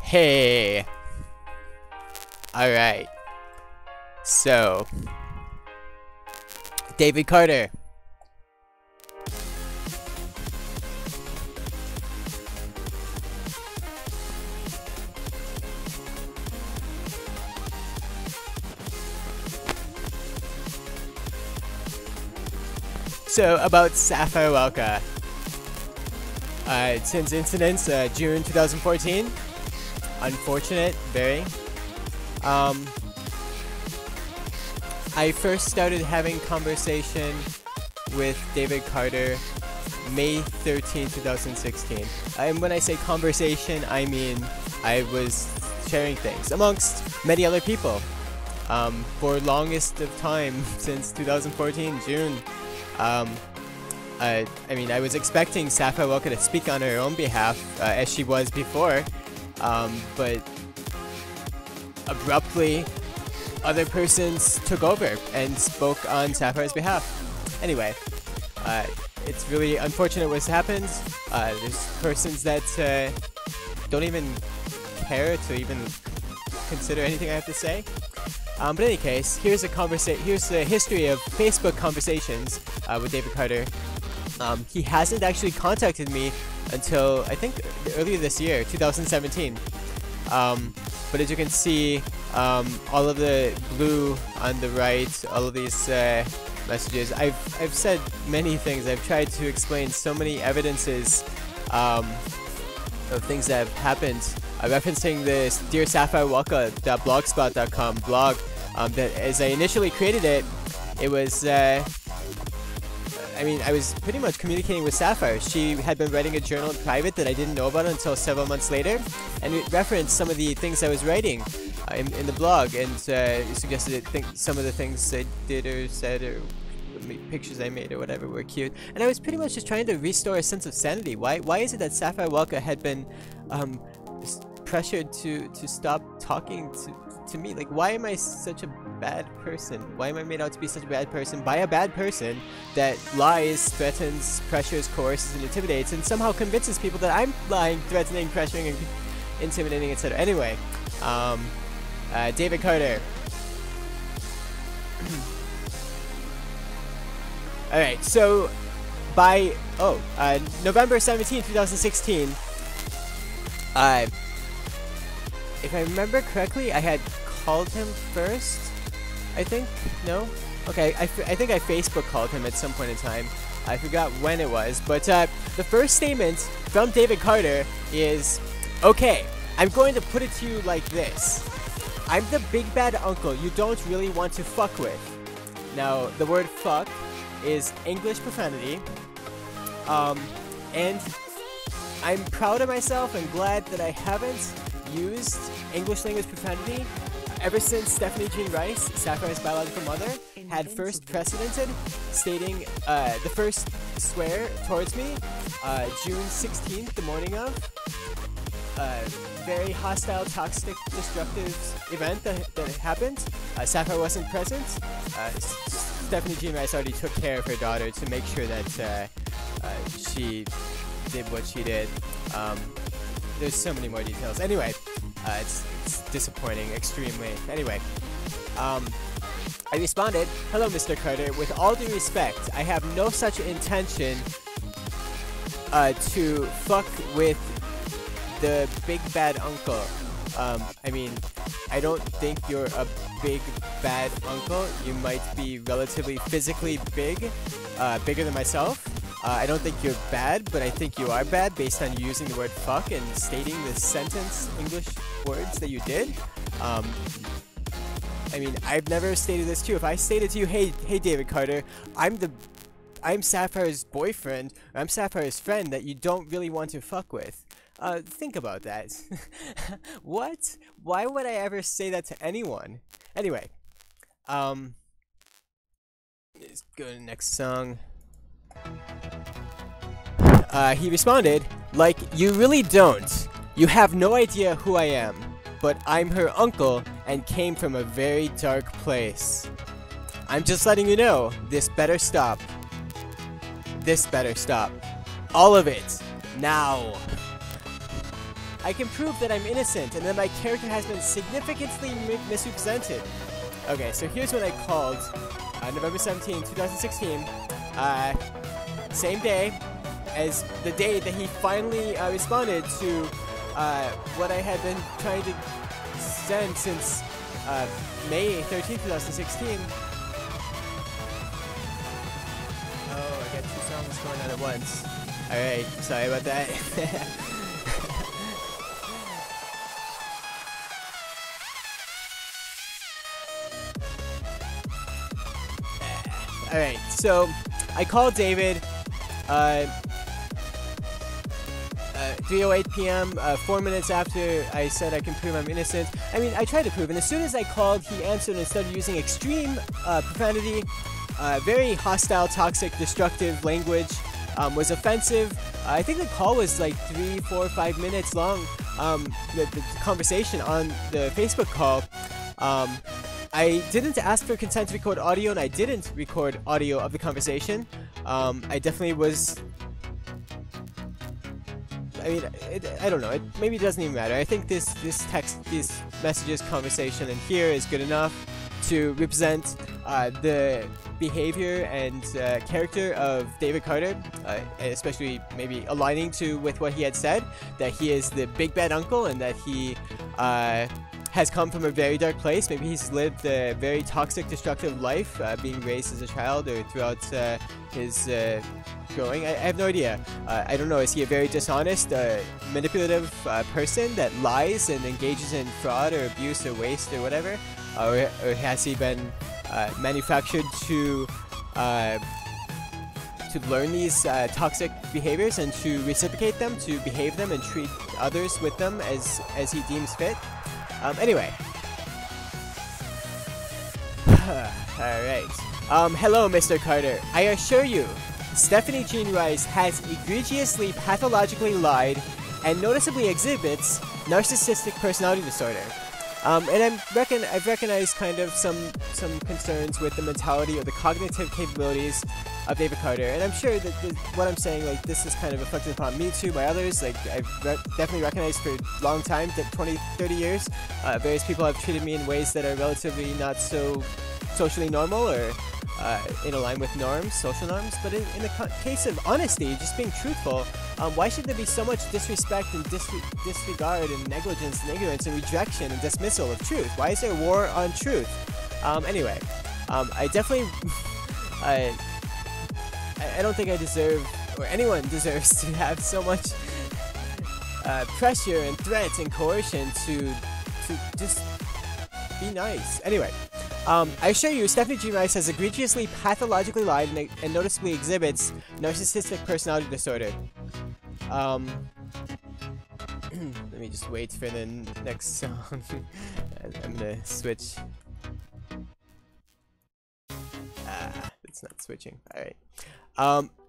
Hey. Alright. So. David Carter. So, about Sapphire Welka. Since incidents, June 2014. Unfortunate, very. I first started having conversation with David Carter May 13, 2016. And when I say conversation, I mean I was sharing things amongst many other people. For longest of time, since 2014, June. I mean, I was expecting Sapphire Welka to speak on her own behalf, as she was before, but abruptly, other persons took over and spoke on Sapphire's behalf. Anyway, it's really unfortunate what's happened. There's persons that don't even care to even consider anything I have to say. But in any case, here's the history of Facebook conversations with David Carter. He hasn't actually contacted me until, I think, earlier this year, 2017. But as you can see, all of the blue on the right, all of these messages, I've said many things. I've tried to explain so many evidences of things that have happened. Referencing this dearsapphirewhaleco.blogspot.com blog, that as I initially created it, it was, I mean, I was pretty much communicating with Sapphire. She had been writing a journal in private that I didn't know about until several months later, and it referenced some of the things I was writing in the blog, and suggested some of the things I did or said or pictures I made or whatever were cute. And I was pretty much just trying to restore a sense of sanity. Why is it that Sapphire Welka had been pressured to stop talking to me? Like, why am I such a bad person? Why am I made out to be such a bad person by a bad person that lies, threatens, pressures, coerces, and intimidates, and somehow convinces people that I'm lying, threatening, pressuring, and intimidating, etc. Anyway, David Carter. Alright, so by November 17, 2016, if I remember correctly, I had called him first, I think? No? Okay, I think I Facebook called him at some point in time. I forgot when it was, but the first statement from David Carter is, okay, I'm going to put it to you like this. I'm the big bad uncle you don't really want to fuck with. Now, the word fuck is English profanity, and I'm proud of myself and glad that I haven't used English language profanity ever since Stephanie Jean Rice, Sapphire's biological mother, had first precedented, stating the first swear towards me, June 16th, the morning of, very hostile, toxic, destructive event that happened. Sapphire wasn't present. Stephanie Jean Rice already took care of her daughter to make sure that she did what she did. There's so many more details. Anyway, it's disappointing, extremely. Anyway, I responded, "Hello, Mr. Carter. With all due respect, I have no such intention to fuck with the big bad uncle. I mean, I don't think you're a big bad uncle. You might be relatively physically big, bigger than myself. I don't think you're bad, but I think you are bad based on you using the word fuck and stating the sentence English words that you did. I mean, I've never stated this to you. If I stated to you, hey David Carter, I'm Sapphire's boyfriend, or I'm Sapphire's friend that you don't really want to fuck with. Think about that. What? Why would I ever say that to anyone? Anyway, let's go to the next song. He responded, like, you really don't. You have no idea who I am, but I'm her uncle and came from a very dark place. I'm just letting you know, this better stop. This better stop. All of it. Now. I can prove that I'm innocent and that my character has been significantly misrepresented. Okay, so here's when I called, November 17, 2016, same day as the day that he finally responded to what I had been trying to send since May 13, 2016. Oh, I got 2 songs going on at once. Alright, sorry about that. Alright, so I called David 3:08 p.m., 4 minutes after I said I can prove I'm innocent. I mean, I tried to prove, and as soon as I called, he answered and started using extreme profanity, very hostile, toxic, destructive language, was offensive. I think the call was like 3, 4, 5 minutes long, the conversation on the Facebook call. I didn't ask for consent to record audio, and I didn't record audio of the conversation. I definitely was... I mean, I don't know. Maybe it doesn't even matter. I think this text, these messages, conversation, and here is good enough to represent the behavior and character of David Carter, especially maybe aligning with what he had said, that he is the big bad uncle and that he has come from a very dark place. Maybe he's lived a very toxic, destructive life, being raised as a child or throughout his growing. I have no idea. I don't know. Is he a very dishonest, manipulative person that lies and engages in fraud or abuse or waste or whatever? Or has he been manufactured to learn these toxic behaviors and to reciprocate them, to behave them and treat others with them as he deems fit? Anyway. Alright. Hello, Mr. Carter. I assure you, Stephanie Jean Rice has egregiously, pathologically lied and noticeably exhibits narcissistic personality disorder. And I've recognized kind of some concerns with the mentality or the cognitive capabilities of David Carter, and I'm sure that what I'm saying, like, this is kind of reflected upon me too by others. Like, I've definitely recognized for a long time, that 20, 30 years, various people have treated me in ways that are relatively not so socially normal or in line with norms, social norms. But in the case of honesty, just being truthful, why should there be so much disrespect and disregard and negligence and ignorance and rejection and dismissal of truth? Why is there a war on truth? Anyway, I definitely, I don't think I deserve, or anyone deserves, to have so much pressure and threats and coercion to just be nice. Anyway. I assure you, Stephanie G. Rice has egregiously, pathologically lied and noticeably exhibits narcissistic personality disorder. Let me just wait for the next song. I'm gonna switch. It's not switching. Alright.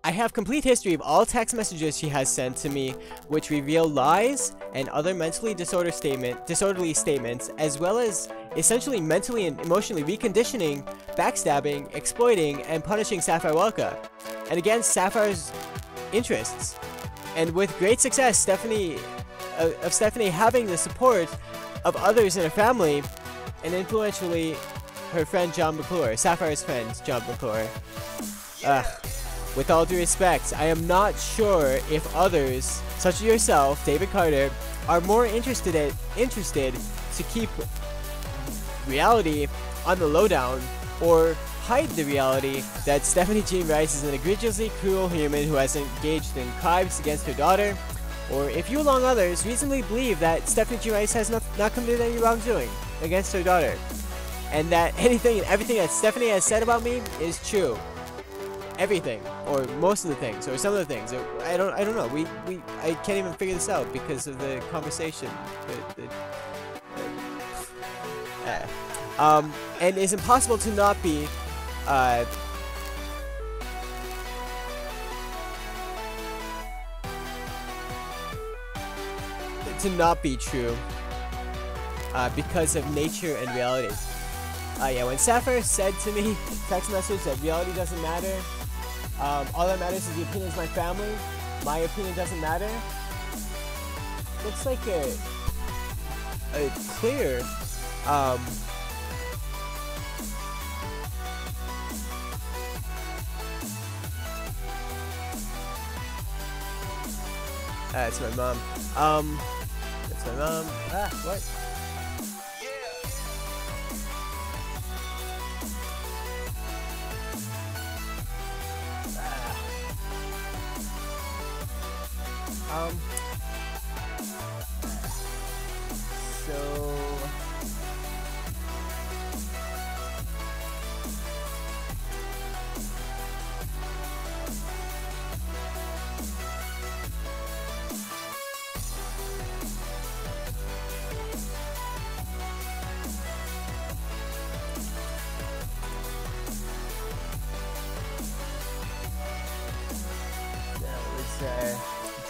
I have complete history of all text messages she has sent to me which reveal lies and other mentally disorderly statements, as well as essentially mentally and emotionally reconditioning, backstabbing, exploiting, and punishing Sapphire Welka, and against Sapphire's interests. And with great success, Stephanie having the support of others in her family, and influentially her friend John McClure, Sapphire's friend John McClure. With all due respect, I am not sure if others, such as yourself, David Carter, are more interested to keep reality on the lowdown, or hide the reality that Stephanie Jean Rice is an egregiously cruel human who has engaged in crimes against her daughter, or if you, along others, reasonably believe that Stephanie Jean Rice has not committed any wrongdoing against her daughter, and that anything and everything that Stephanie has said about me is true. Everything, or most of the things, or some of the things. I don't know. I can't even figure this out because of the conversation. And it's impossible to not be true because of nature and reality. Yeah, when Sapphire said to me, text message, that reality doesn't matter, all that matters is the opinions of my family, my opinion doesn't matter, looks like a clear, it's my mom. That's my mom. Ah, what?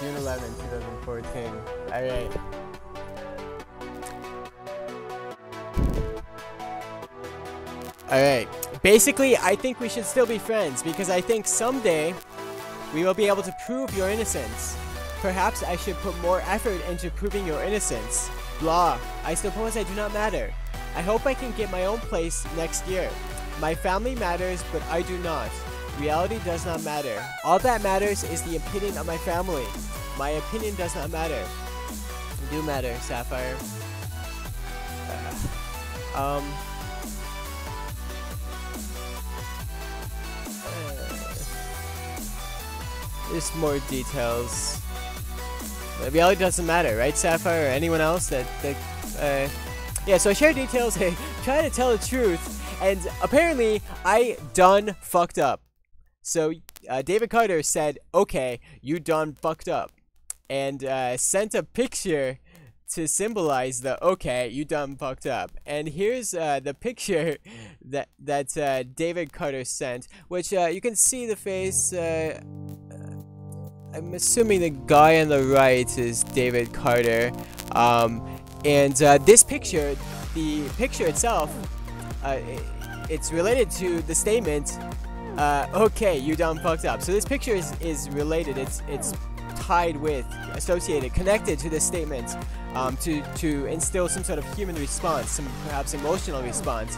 June 11, 2014. Alright. Alright. Basically, I think we should still be friends because I think someday we will be able to prove your innocence. Perhaps I should put more effort into proving your innocence. Blah. I suppose I do not matter. I hope I can get my own place next year. My family matters, but I do not. Reality does not matter. All that matters is the opinion of my family. My opinion does not matter. You do matter, Sapphire. There's more details. Reality doesn't matter, right, Sapphire, or anyone else yeah, so I share details, I try to tell the truth, and apparently I done fucked up. So David Carter said, okay, you done fucked up, and sent a picture to symbolize the okay, you done fucked up. And here's the picture that David Carter sent, which you can see the face. I'm assuming the guy on the right is David Carter, and this picture, the picture itself, it's related to the statement, okay, you done fucked up. So this picture is related. It's tied with, associated, connected to this statement, to instill some sort of human response, some perhaps emotional response,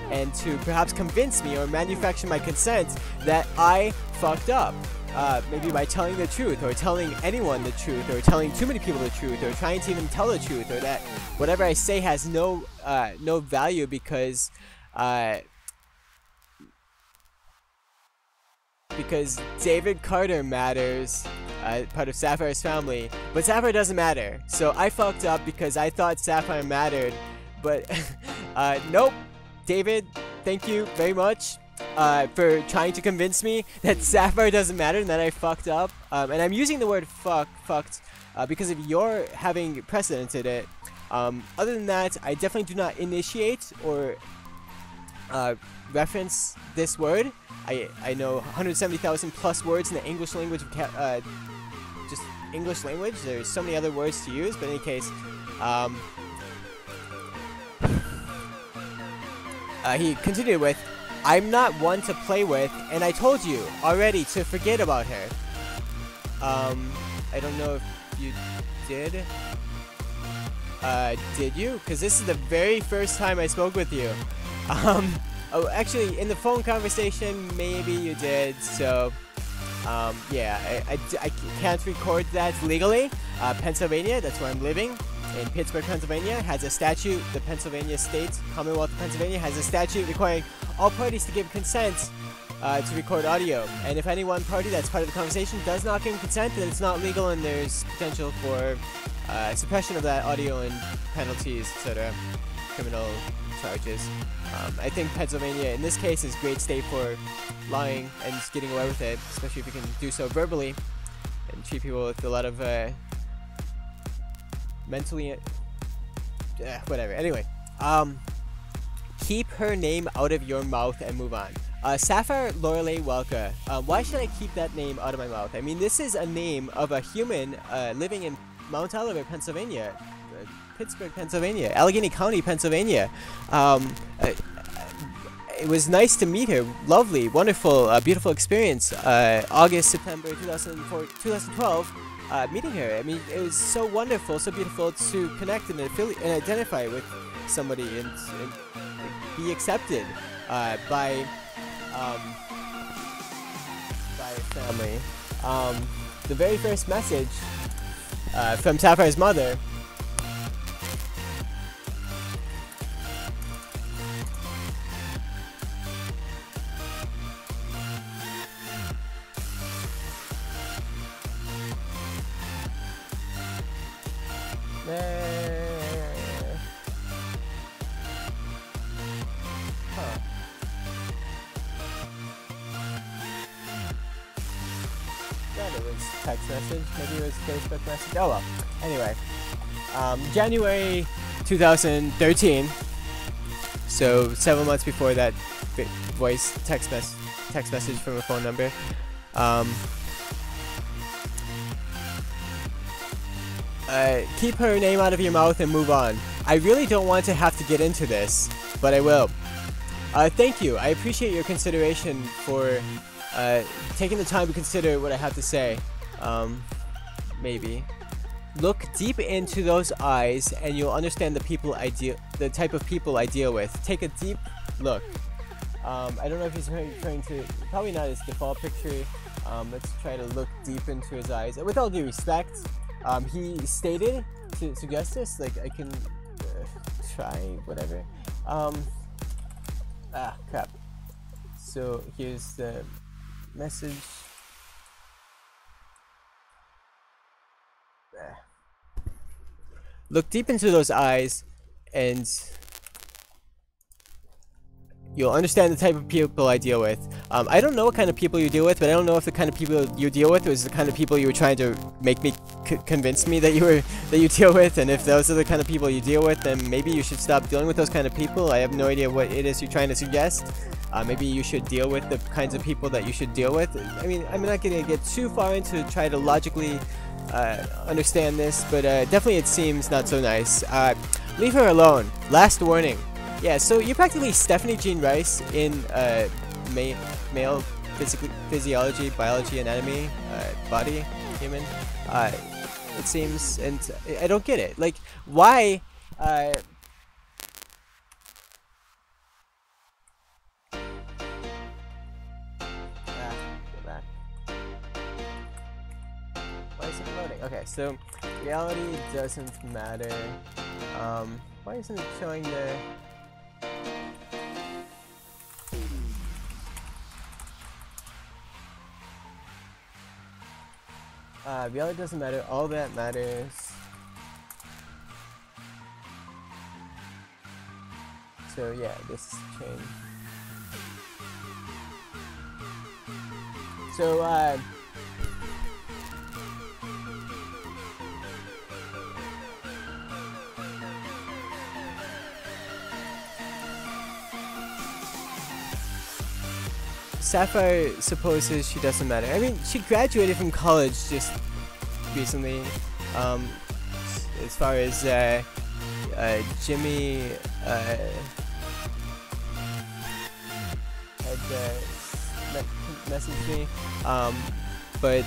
and to perhaps convince me or manufacture my consent that I fucked up. Maybe by telling the truth, or telling anyone the truth, or telling too many people the truth, or trying to even tell the truth, or that whatever I say has no value because David Carter matters, part of Sapphire's family, but Sapphire doesn't matter. So I fucked up because I thought Sapphire mattered, but nope. David, thank you very much for trying to convince me that Sapphire doesn't matter and that I fucked up. And I'm using the word fucked because of your having precedented it. Other than that, I definitely do not initiate or reference this word. I know 170,000 plus words in the English language, just English language. There's so many other words to use, but in any case, he continued with, I'm not one to play with, and I told you already to forget about her. I don't know if you did. Did you? Because this is the very first time I spoke with you. Oh, actually, in the phone conversation, maybe you did, so, yeah, I can't record that legally. Pennsylvania, that's where I'm living, in Pittsburgh, Pennsylvania, has a statute. The Pennsylvania state, Commonwealth of Pennsylvania, has a statute requiring all parties to give consent to record audio. And if any one party that's part of the conversation does not give consent, then it's not legal, and there's potential for suppression of that audio and penalties, etc., criminal charges. I think Pennsylvania, in this case, is a great state for lying and just getting away with it, especially if you can do so verbally and treat people with a lot of mentally, whatever. Anyway, keep her name out of your mouth and move on. Sapphire Lorelei Welka. Why should I keep that name out of my mouth? I mean, this is a name of a human living in Mount Oliver, Pennsylvania. Pittsburgh, Pennsylvania, Allegheny County, Pennsylvania. It was nice to meet her. Lovely, wonderful, beautiful experience. August, September 2012. meeting her. I mean, it was so wonderful, so beautiful to connect and identify with somebody and be accepted by family. The very first message from Sapphire's mother. It was text message, maybe it was Facebook message, oh well. Anyway, January 2013, so 7 months before that voice text message from a phone number. Keep her name out of your mouth and move on. I really don't want to have to get into this, but I will. Thank you. I appreciate your consideration for taking the time to consider what I have to say. Maybe. Look deep into those eyes and you'll understand the type of people I deal with. Take a deep look. I don't know if he's referring to, probably not his default picture. Let's try to look deep into his eyes. With all due respect, he stated to suggest this, like I can try, whatever. Crap. So here's the message. Look deep into those eyes and you'll understand the type of people I deal with. I don't know what kind of people you deal with, but I don't know if the kind of people you deal with was the kind of people you were trying to make me convince me that you deal with. And if those are the kind of people you deal with, then maybe you should stop dealing with those kind of people. I have no idea what it is you're trying to suggest. Maybe you should deal with the kinds of people that you should deal with. I mean, I'm not going to get too far into try to logically understand this, but definitely it seems not so nice. Leave her alone. Last warning. Yeah, so you're practically Stephanie Jean Rice in male physiology, biology, anatomy, body, human. It seems, and I don't get it. Like, why? Go back. Why is it loading? Okay, so reality doesn't matter. Why isn't it showing the? Reality doesn't matter, all that matters. So yeah, this chain. So Sapphire supposes she doesn't matter. I mean, she graduated from college just recently. As far as Jimmy had messaged me, but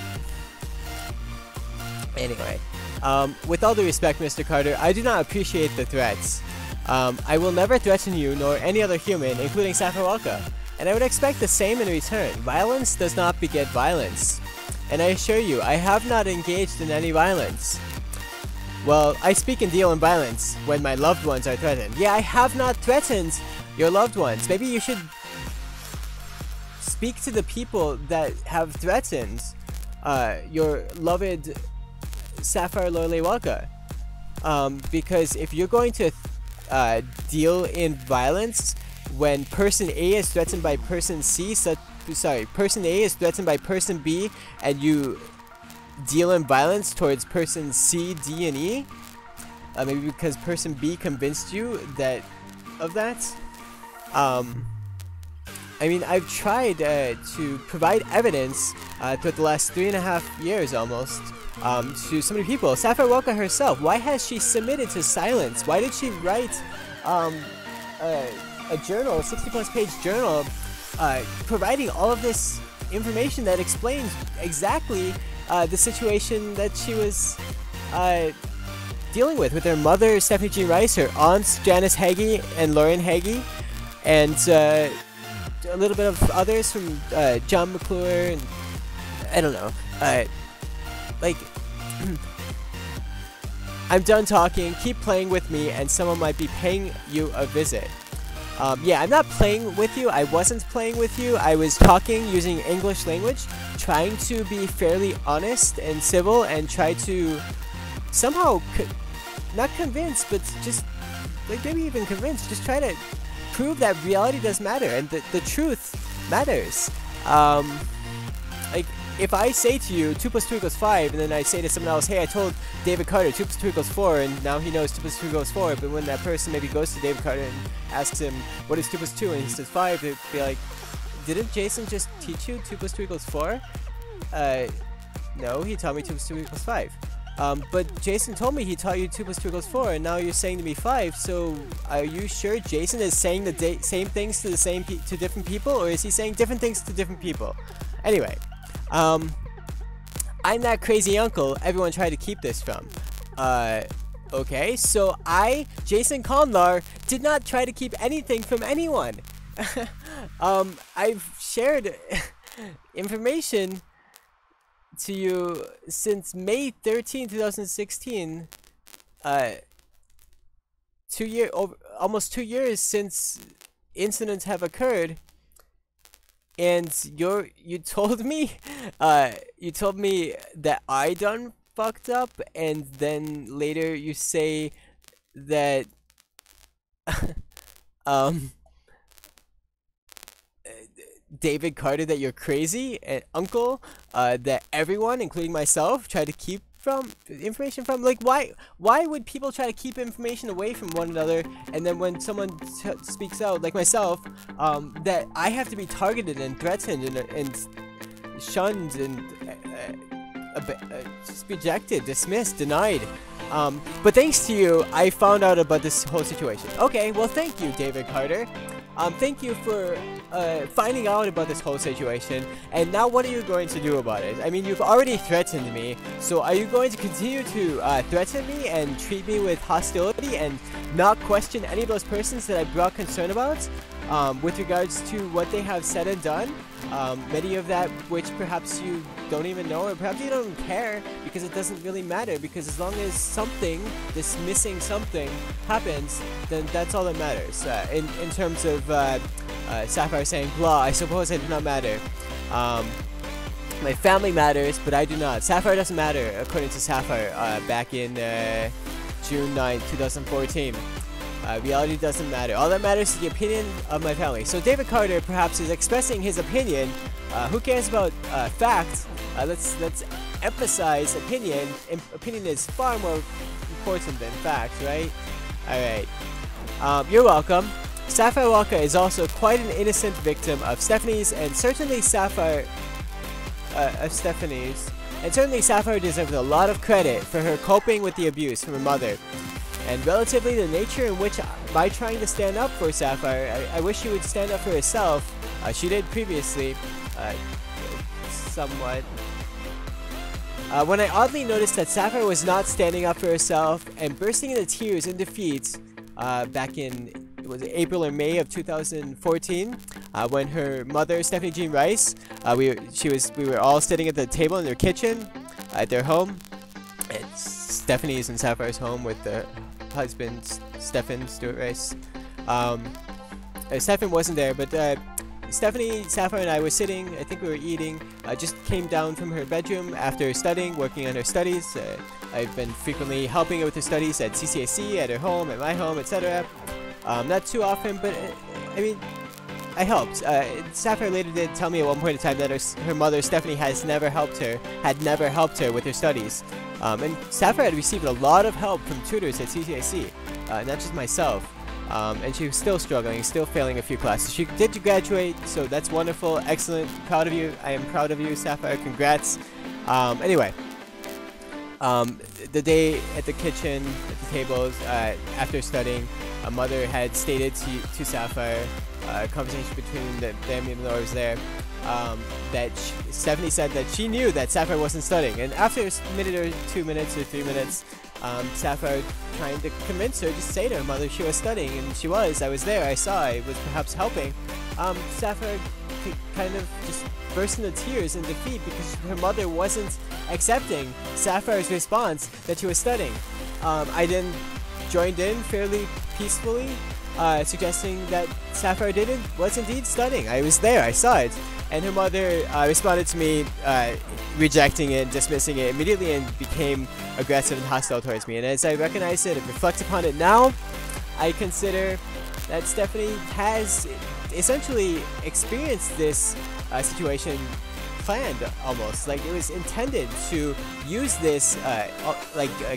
anyway, with all due respect, Mr. Carter, I do not appreciate the threats. I will never threaten you nor any other human, including Sapphire Whaleco. And I would expect the same in return. Violence does not beget violence. And I assure you, I have not engaged in any violence. Well, I speak and deal in violence when my loved ones are threatened. Yeah, I have not threatened your loved ones. Maybe you should speak to the people that have threatened your loved Sapphire Lorelei Welka. Because if you're going to deal in violence, when person A is threatened by person C, person A is threatened by person B, and you deal in violence towards person C, D, and E, maybe because person B convinced you of that. I mean, I've tried to provide evidence throughout the last 3.5 years almost to so many people. Sapphire Welka herself, why has she submitted to silence? Why did she write a journal, a 60+ page journal, providing all of this information that explains exactly the situation that she was dealing with her mother, Stephanie Jean Rice, her aunts, Janice Hagee and Lauren Hagee, and a little bit of others from John McClure, and I don't know. Like, I'm done talking. Keep playing with me, and someone might be paying you a visit. Yeah, I'm not playing with you. I wasn't playing with you. I was talking using English language, trying to be fairly honest and civil, and try to somehow not convince, but just like maybe even convince. Just try to prove that reality does matter and the truth matters. Like, if I say to you 2 + 2 = 5, and then I say to someone else, hey, I told David Carter 2 + 2 = 4, and now he knows 2 + 2 = 4, but when that person maybe goes to David Carter and asks him, what is 2 + 2, and he says 5, they'd be like, didn't Jason just teach you 2 + 2 = 4? No, he taught me 2 + 2 = 5. But Jason told me he taught you 2 + 2 = 4, and now you're saying to me 5, so are you sure Jason is saying the same things to to different people, or is he saying different things to different people? Anyway, I'm that crazy uncle everyone tried to keep this from. Okay, so Jason Conlar, did not try to keep anything from anyone. I've shared information to you since May 13, 2016. Almost 2 years since incidents have occurred, and you told me that I done fucked up, and then later you say that David Carter, that you're crazy, and uncle, that everyone, including myself, try to keep information from. Like, why would people try to keep information away from one another, and then when someone speaks out, like myself, that I have to be targeted and threatened and shunned and just rejected, dismissed, denied. But thanks to you, I found out about this whole situation. Okay, well, thank you, David Carter. Thank you for finding out about this whole situation, and now what are you going to do about it? I mean, you've already threatened me, so are you going to continue to threaten me and treat me with hostility and not question any of those persons that I brought concern about with regards to what they have said and done? Many of that which perhaps you don't even know, or perhaps you don't care, because it doesn't really matter, because as long as something, this missing something, happens, then that's all that matters. In terms of Sapphire saying, blah, I suppose I do not matter. My family matters, but I do not. Sapphire doesn't matter, according to Sapphire, back in June 9, 2014. Reality doesn't matter. All that matters is the opinion of my family. So David Carter perhaps is expressing his opinion. Who cares about facts? Let's emphasize opinion. Opinion is far more important than facts, right? Alright. You're welcome. Sapphire Whaleco is also quite an innocent victim of Stephanie's, and certainly Sapphire deserves a lot of credit for her coping with the abuse from her mother. And relatively the nature in which by trying to stand up for Sapphire, I wish she would stand up for herself. She did previously, somewhat. When I oddly noticed that Sapphire was not standing up for herself and bursting into tears in defeat back in, it was April or May of 2014, when her mother, Stephanie Jean Rice, we were all sitting at the table in their kitchen at their home. Stephanie's and Sapphire's home with the husband, Stephen Stewart Rice. Stephen wasn't there, but Stephanie, Sapphire, and I were sitting. I think we were eating. I just came down from her bedroom after studying, working on her studies. I've been frequently helping her with her studies at CCAC, at her home, at my home, etc. Not too often, but I mean, I helped. Sapphire later did tell me at one point in time that her mother, Stephanie, had never helped her with her studies. And Sapphire had received a lot of help from tutors at CCAC, not just myself. And she was still struggling, still failing a few classes. She did graduate, so that's wonderful, excellent, proud of you. I am proud of you, Sapphire, congrats. Anyway, the day at the kitchen, at the tables, after studying, a mother had stated to Sapphire, a conversation between them, even though I was there, that Stephanie said that she knew that Sapphire wasn't studying, and after a minute or 2 minutes or 3 minutes, Sapphire trying to convince her, just say to her mother she was studying, and she was. I was there, I saw, I was perhaps helping. Sapphire kind of just burst into tears in defeat because her mother wasn't accepting Sapphire's response that she was studying. I then joined in fairly peacefully, suggesting that Sapphire was indeed studying. I was there, I saw it. And her mother responded to me, rejecting it, dismissing it immediately, and became aggressive and hostile towards me. And as I recognize it and reflect upon it now, I consider that Stephanie has essentially experienced this situation planned, almost. Like, it was intended to use this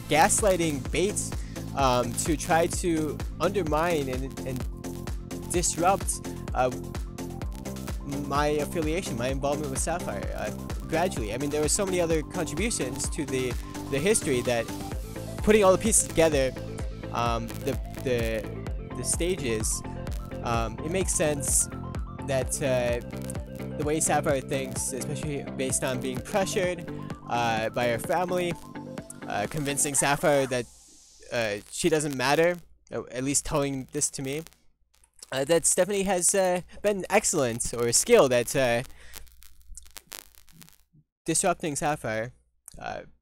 gaslighting bait to try to undermine and disrupt my affiliation, my involvement with Sapphire, gradually. I mean, there were so many other contributions to the history that, putting all the pieces together, the stages, it makes sense that the way Sapphire thinks, especially based on being pressured by her family, convincing Sapphire that she doesn't matter, at least telling this to me, that Stephanie has been excellent or skilled at disrupting Sapphire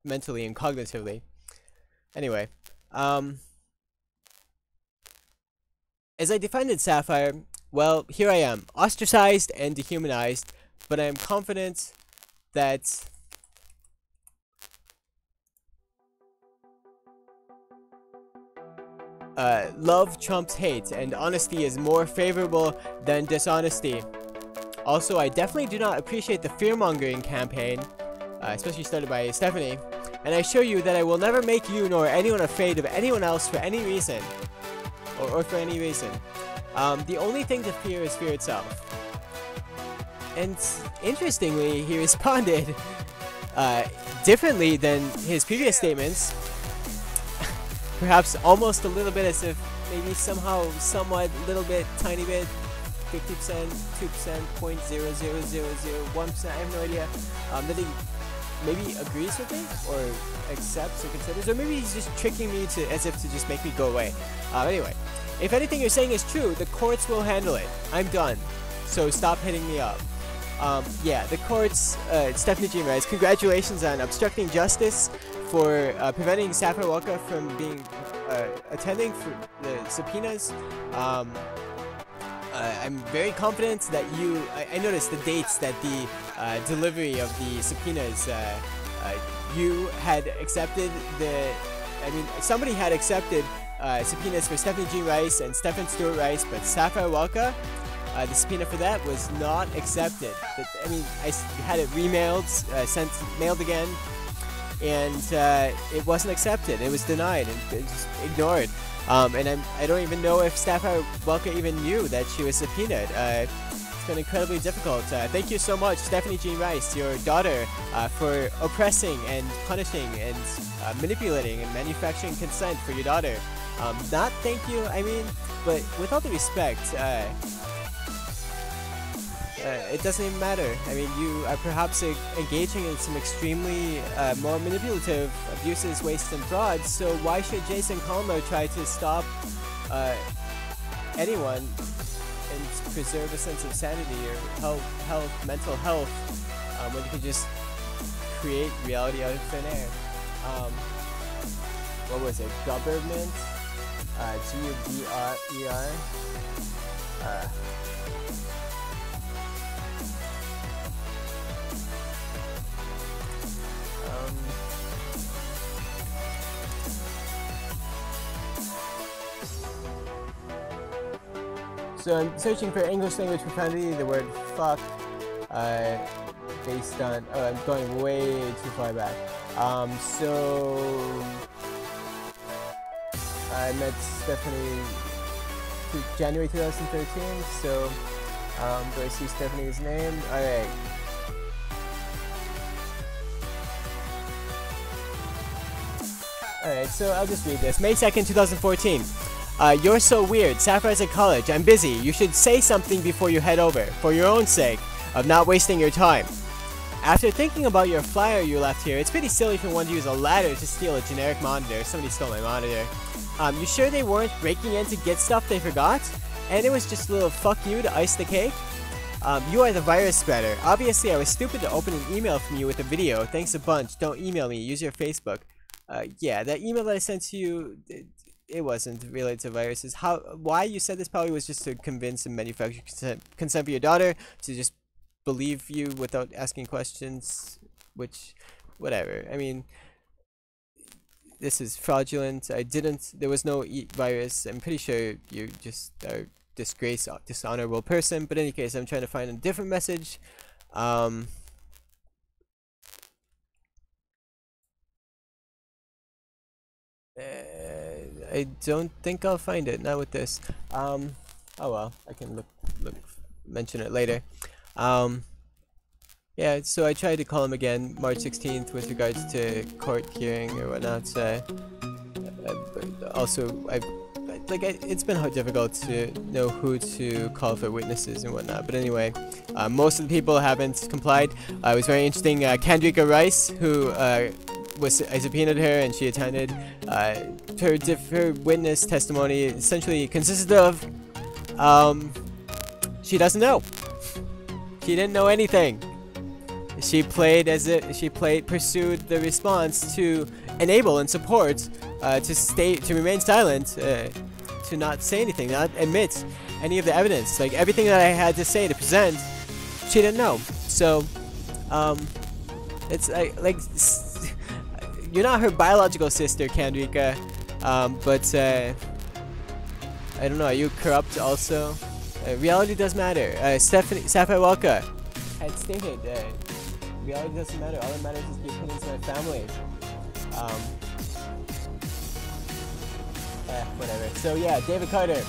mentally and cognitively. Anyway, as I defended Sapphire, well, here I am, ostracized and dehumanized, but I am confident that love trumps hate, and honesty is more favorable than dishonesty. Also, I definitely do not appreciate the fear-mongering campaign, especially started by Stephanie, and I assure you that I will never make you nor anyone afraid of anyone else for any reason, or for any reason. The only thing to fear is fear itself. And interestingly, he responded differently than his previous statements. Perhaps almost a little bit as if maybe somehow, somewhat, little bit, tiny bit, 50%, 2%, 0.00001%, I have no idea, that he maybe agrees with me, or accepts or considers, or maybe he's just tricking me to, as if to just make me go away. Anyway, if anything you're saying is true, the courts will handle it. I'm done. So stop hitting me up. Yeah, the courts, Stephanie Jean Rice, congratulations on obstructing justice for preventing Sapphire Whaleco from being attending for the subpoenas. I'm very confident that I noticed the dates that the delivery of the subpoenas, you had accepted somebody had accepted subpoenas for Stephanie Jean Rice and Stephen Stewart Rice, but Sapphire Whaleco, the subpoena for that was not accepted. I had it remailed, mailed again, and it wasn't accepted. It was denied and just ignored. And I don't even know if Sapphire Whaleco even knew that she was subpoenaed. It's been incredibly difficult. Thank you so much, Stephanie Jean Rice, your daughter, for oppressing and punishing and manipulating and manufacturing consent for your daughter. Not thank you, but with all the respect, it doesn't even matter. You are perhaps engaging in some extremely more manipulative abuses, wastes, and frauds, so why should Jason Conlow try to stop anyone and preserve a sense of sanity or mental health, when you can just create reality out of thin air? What was it? Government? G-U-B-R-E-R? So I'm searching for English language profanity, the word fuck, based on, I'm going way too far back. So I met Stephanie January 2013, so do I see Stephanie's name? Alright. Alright, so I'll just read this. May 2nd, 2014. You're so weird. Sapphire's at college. I'm busy. You should say something before you head over. For your own sake. of not wasting your time. After thinking about your flyer you left here, it's pretty silly for one to use a ladder to steal a generic monitor. Somebody stole my monitor. You sure they weren't breaking in to get stuff they forgot? And it was just a little fuck you to ice the cake? You are the virus spreader. Obviously, I was stupid to open an email from you with a video. Thanks a bunch. Don't email me. Use your Facebook. Yeah, that email that I sent to you, it wasn't related to viruses. Why you said this probably was just to convince the manufacturer consent for your daughter to just believe you without asking questions, which, whatever. I mean, this is fraudulent. There was no virus. I'm pretty sure you just are dishonorable person, but in any case, I'm trying to find a different message. I don't think I'll find it, not with this. Oh well, I can mention it later. Yeah, so I tried to call him again March 16th with regards to court hearing or whatnot. Also, it's been difficult to know who to call for witnesses and whatnot. But anyway, most of the people haven't complied. It was very interesting. Kendrika Rice, who I subpoenaed her and she attended. Her witness testimony essentially consisted of, she doesn't know. She didn't know anything. She pursued the response to enable and support, to remain silent, to not say anything, not admit any of the evidence. Like everything that I had to say to present, she didn't know. So, it's like you're not her biological sister, Kendrika, but I don't know. Are you corrupt also? Reality does matter. Sapphire Welka had stated reality doesn't matter. All that matters is the opinions of my family. Whatever. So yeah, David Carter.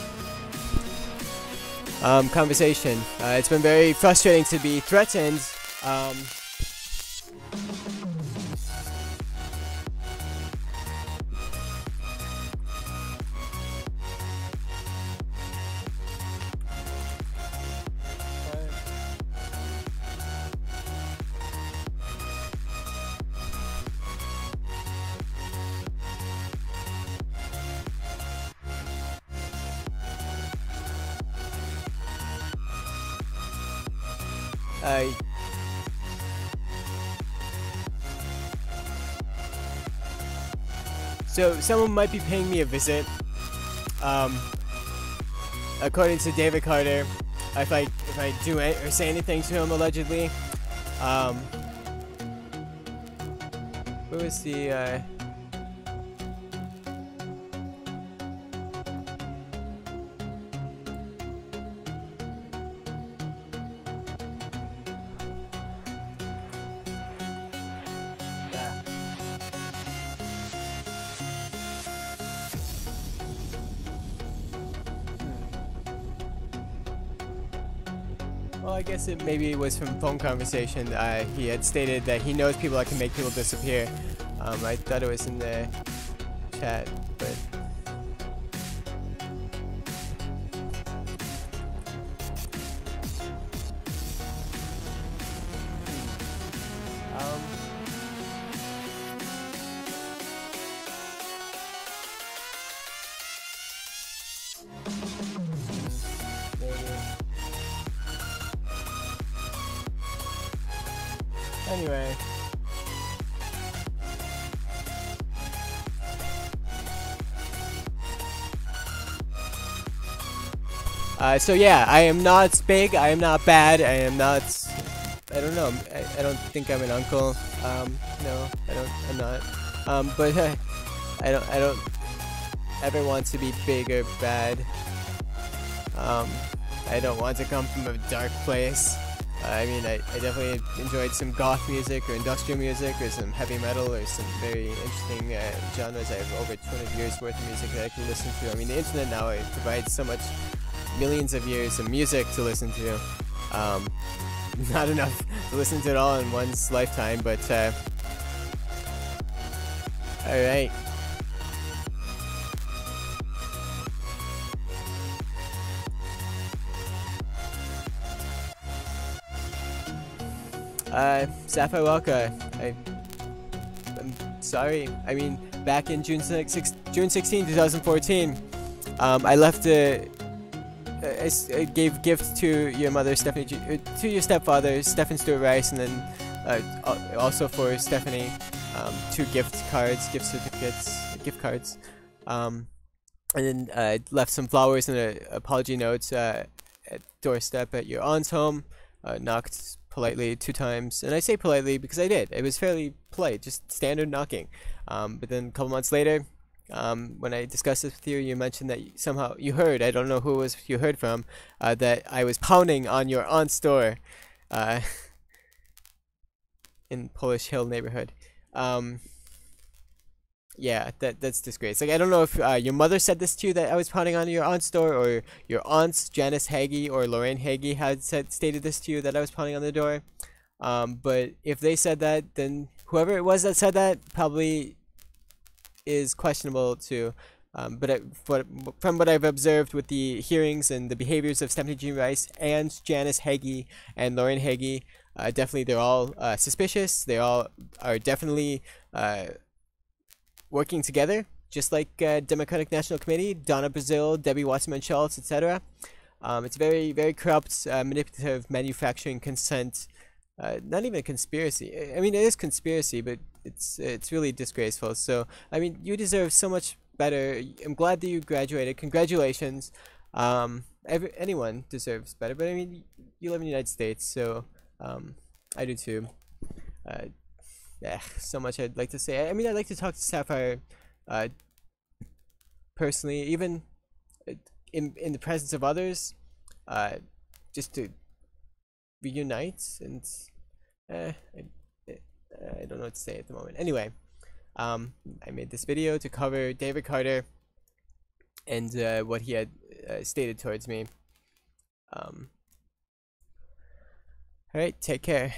Conversation. It's been very frustrating to be threatened. So someone might be paying me a visit. According to David Carter, if I do it or say anything to him allegedly, where was the well, I guess maybe it was from phone conversation. He had stated that he knows people that can make people disappear. I thought it was in the chat, but anyway. So yeah, I am not big, I am not bad, I am not, I don't know, I don't think I'm an uncle, no, I'm not, but I don't ever want to be big or bad. I don't want to come from a dark place. I mean, I definitely enjoyed some goth music or industrial music or some heavy metal or some very interesting genres. I have over 200 years worth of music that I can listen to. I mean, the internet now, it provides so much, millions of years of music to listen to. Not enough to listen to it all in one's lifetime, but alright. Sapphire Welka, I'm sorry. I mean, back in June 16, 2014, I left I gave gifts to your mother, Stephanie, to your stepfather, Stephen Stewart Rice, and then also for Stephanie, 2 gift cards, gift certificates, gift cards, and then left some flowers and an apology note at doorstep at your aunt's home. Knocked politely 2 times, and I say politely because I did. It was fairly polite, just standard knocking. But then a couple months later, when I discussed this with you, you mentioned that somehow you heard, I don't know who it was you heard from, that I was pounding on your aunt's door in Polish Hill neighborhood. Yeah, that's disgrace. Like, I don't know if your mother said this to you, that I was pounding on your aunt's door, or your aunts Janice Hagee or Lorraine Hagee had stated this to you, that I was pounding on the door. But if they said that, then whoever it was that said that probably is questionable too. But from what I've observed with the hearings and the behaviors of Stephanie Jean Rice and Janice Hagee and Lorraine Hagee, definitely they're all suspicious. They all are definitely working together, just like Democratic National Committee, Donna Brazil, Debbie Wasserman-Schultz, etc. It's very, very corrupt, manipulative, manufacturing consent. Not even a conspiracy. I mean, it is conspiracy, but it's really disgraceful. So, I mean, you deserve so much better. I'm glad that you graduated. Congratulations. Anyone deserves better, but I mean, you live in the United States, so I do too. So much I'd like to say. I mean, I'd like to talk to Sapphire personally, even in the presence of others, just to reunite. And I don't know what to say at the moment. Anyway, I made this video to cover David Carter and what he had stated towards me. Alright, take care.